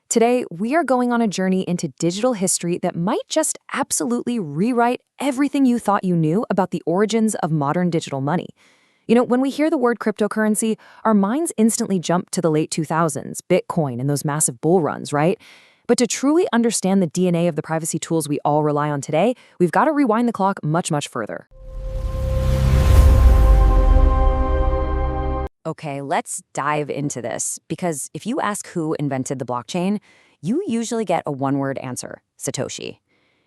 Today, we are going on a journey into digital history that might just absolutely rewrite everything you thought you knew about the origins of modern digital money. When we hear the word cryptocurrency, our minds instantly jump to the late 2000s, Bitcoin, and those massive bull runs, right? But to truly understand the DNA of the privacy tools we all rely on today, we've got to rewind the clock much, much further. Okay, let's dive into this, because if you ask who invented the blockchain, you usually get a one-word answer: Satoshi.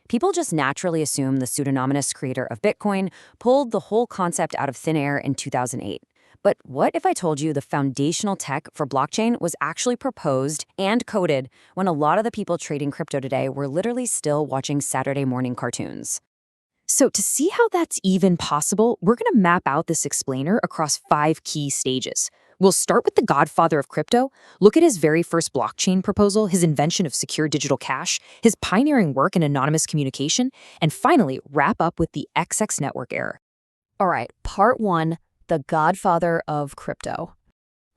People just naturally assume the pseudonymous creator of Bitcoin pulled the whole concept out of thin air in 2008. But what if I told you the foundational tech for blockchain was actually proposed and coded when a lot of the people trading crypto today were literally still watching Saturday morning cartoons? So to see how that's even possible, we're going to map out this explainer across 5 key stages. We'll start with the godfather of crypto, look at his very first blockchain proposal, his invention of secure digital cash, his pioneering work in anonymous communication, and finally wrap up with the XX network era. All right, part 1, the godfather of crypto.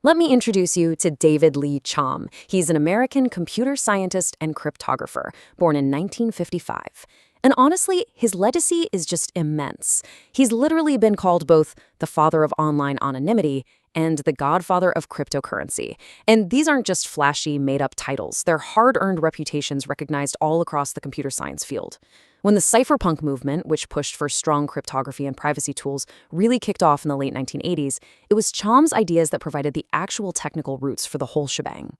Let me introduce you to David Chaum. He's an American computer scientist and cryptographer, born in 1955. And honestly, his legacy is just immense. He's literally been called both the father of online anonymity and the godfather of cryptocurrency. And these aren't just flashy, made-up titles. They're hard-earned reputations recognized all across the computer science field. When the Cypherpunk movement, which pushed for strong cryptography and privacy tools, really kicked off in the late 1980s, it was Chaum's ideas that provided the actual technical roots for the whole shebang.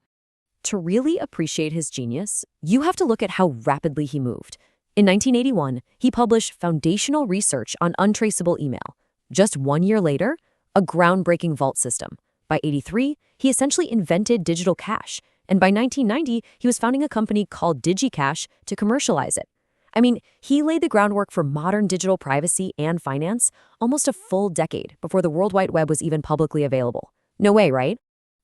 To really appreciate his genius, you have to look at how rapidly he moved. In 1981, he published foundational research on untraceable email. Just 1 year later, a groundbreaking vault system. By 1983, he essentially invented digital cash. And by 1990, he was founding a company called DigiCash to commercialize it. I mean, he laid the groundwork for modern digital privacy and finance almost a full decade before the World Wide Web was even publicly available. No way, right?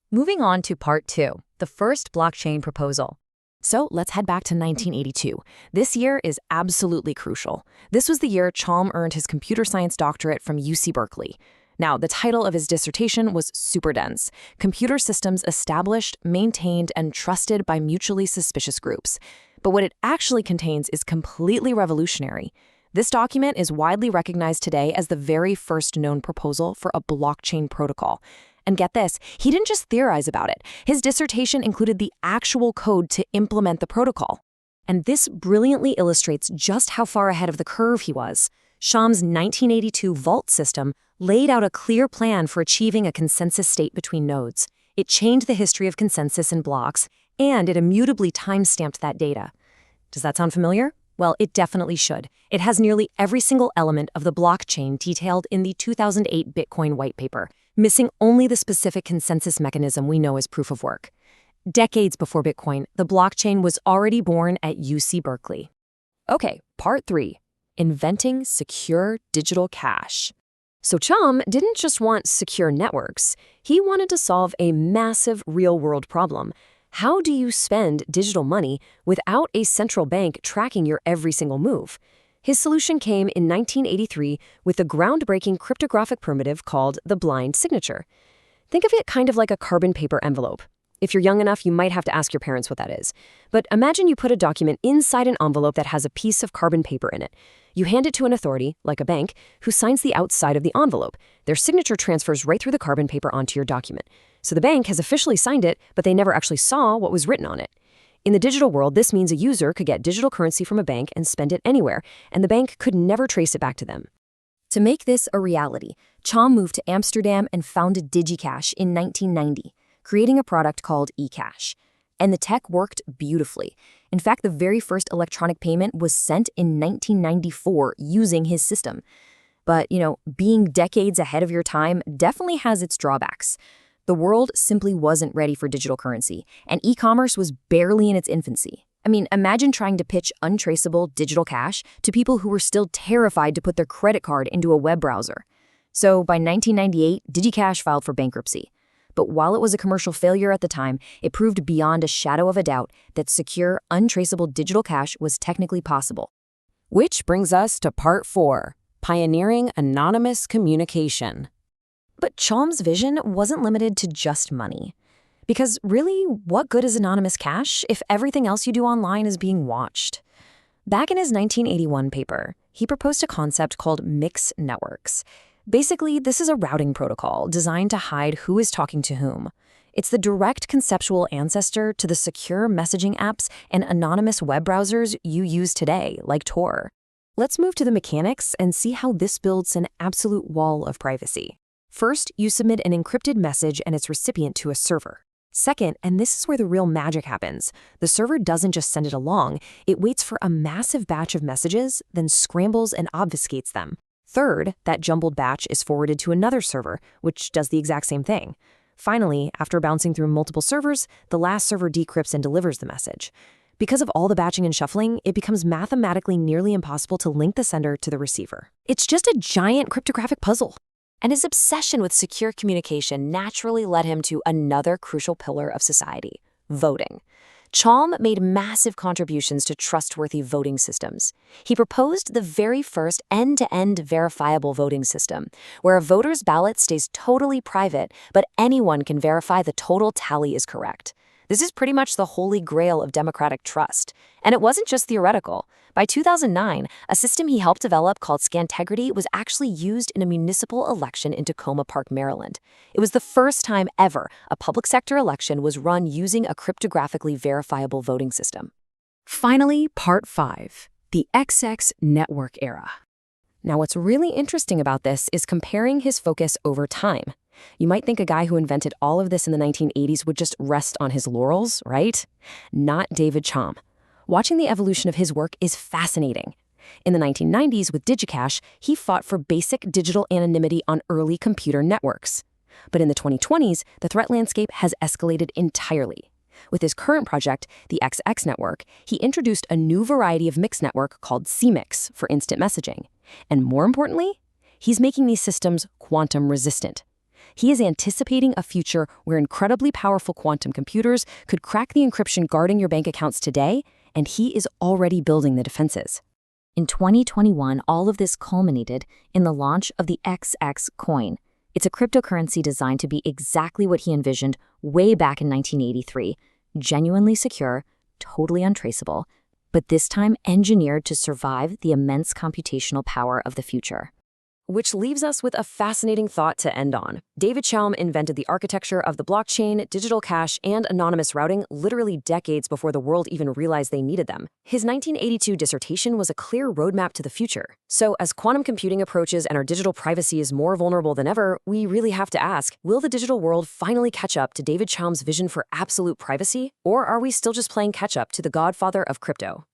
Moving on to part 2, the first blockchain proposal. So let's head back to 1982. This year is absolutely crucial. This was the year Chaum earned his computer science doctorate from UC Berkeley. Now, the title of his dissertation was super dense: Computer Systems Established, Maintained, and Trusted by Mutually Suspicious Groups. But what it actually contains is completely revolutionary. This document is widely recognized today as the very first known proposal for a blockchain protocol. And get this, he didn't just theorize about it. His dissertation included the actual code to implement the protocol. And this brilliantly illustrates just how far ahead of the curve he was. Chaum's 1982 vault system laid out a clear plan for achieving a consensus state between nodes. It changed the history of consensus in blocks, and it immutably time-stamped that data. Does that sound familiar? Well, it definitely should. It has nearly every single element of the blockchain detailed in the 2008 Bitcoin white paper, missing only the specific consensus mechanism we know as proof of work. Decades before Bitcoin, the blockchain was already born at UC Berkeley. Okay, part 3, inventing secure digital cash. So Chaum didn't just want secure networks. He wanted to solve a massive real-world problem. How do you spend digital money without a central bank tracking your every single move? His solution came in 1983 with the groundbreaking cryptographic primitive called the blind signature. Think of it kind of like a carbon paper envelope. If you're young enough, you might have to ask your parents what that is. But imagine you put a document inside an envelope that has a piece of carbon paper in it. You hand it to an authority, like a bank, who signs the outside of the envelope. Their signature transfers right through the carbon paper onto your document. So the bank has officially signed it, but they never actually saw what was written on it. In the digital world, this means a user could get digital currency from a bank and spend it anywhere, and the bank could never trace it back to them. To make this a reality, Chaum moved to Amsterdam and founded DigiCash in 1990, creating a product called eCash. And the tech worked beautifully. In fact, the very first electronic payment was sent in 1994 using his system. But, being decades ahead of your time definitely has its drawbacks. The world simply wasn't ready for digital currency, and e-commerce was barely in its infancy. I mean, imagine trying to pitch untraceable digital cash to people who were still terrified to put their credit card into a web browser. So by 1998, DigiCash filed for bankruptcy. But while it was a commercial failure at the time, it proved beyond a shadow of a doubt that secure, untraceable digital cash was technically possible. Which brings us to part 4, pioneering anonymous communication. But Chaum's vision wasn't limited to just money. Because really, what good is anonymous cash if everything else you do online is being watched? Back in his 1981 paper, he proposed a concept called mixed networks. Basically, this is a routing protocol designed to hide who is talking to whom. It's the direct conceptual ancestor to the secure messaging apps and anonymous web browsers you use today, like Tor. Let's move to the mechanics and see how this builds an absolute wall of privacy. First, you submit an encrypted message and its recipient to a server. Second, and this is where the real magic happens, the server doesn't just send it along, it waits for a massive batch of messages, then scrambles and obfuscates them. Third, that jumbled batch is forwarded to another server, which does the exact same thing. Finally, after bouncing through multiple servers, the last server decrypts and delivers the message. Because of all the batching and shuffling, it becomes mathematically nearly impossible to link the sender to the receiver. It's just a giant cryptographic puzzle. And his obsession with secure communication naturally led him to another crucial pillar of society, voting. Chaum made massive contributions to trustworthy voting systems. He proposed the very first end-to-end verifiable voting system, where a voter's ballot stays totally private, but anyone can verify the total tally is correct. This is pretty much the holy grail of democratic trust. And it wasn't just theoretical. By 2009, a system he helped develop called Scantegrity was actually used in a municipal election in Tacoma Park, Maryland. It was the first time ever a public sector election was run using a cryptographically verifiable voting system. Finally, Part 5, the XX network era. Now, what's really interesting about this is comparing his focus over time. You might think a guy who invented all of this in the 1980s would just rest on his laurels, right? Not David Chaum. Watching the evolution of his work is fascinating. In the 1990s, with DigiCash, he fought for basic digital anonymity on early computer networks. But in the 2020s, the threat landscape has escalated entirely. With his current project, the XX network, he introduced a new variety of mixed network called CMIX for instant messaging. And more importantly, he's making these systems quantum resistant. He is anticipating a future where incredibly powerful quantum computers could crack the encryption guarding your bank accounts today, and he is already building the defenses. In 2021, all of this culminated in the launch of the XX coin. It's a cryptocurrency designed to be exactly what he envisioned way back in 1983, genuinely secure, totally untraceable, but this time engineered to survive the immense computational power of the future. Which leaves us with a fascinating thought to end on. David Chaum invented the architecture of the blockchain, digital cash, and anonymous routing literally decades before the world even realized they needed them. His 1982 dissertation was a clear roadmap to the future. So as quantum computing approaches and our digital privacy is more vulnerable than ever, we really have to ask, will the digital world finally catch up to David Chaum's vision for absolute privacy? Or are we still just playing catch up to the godfather of crypto?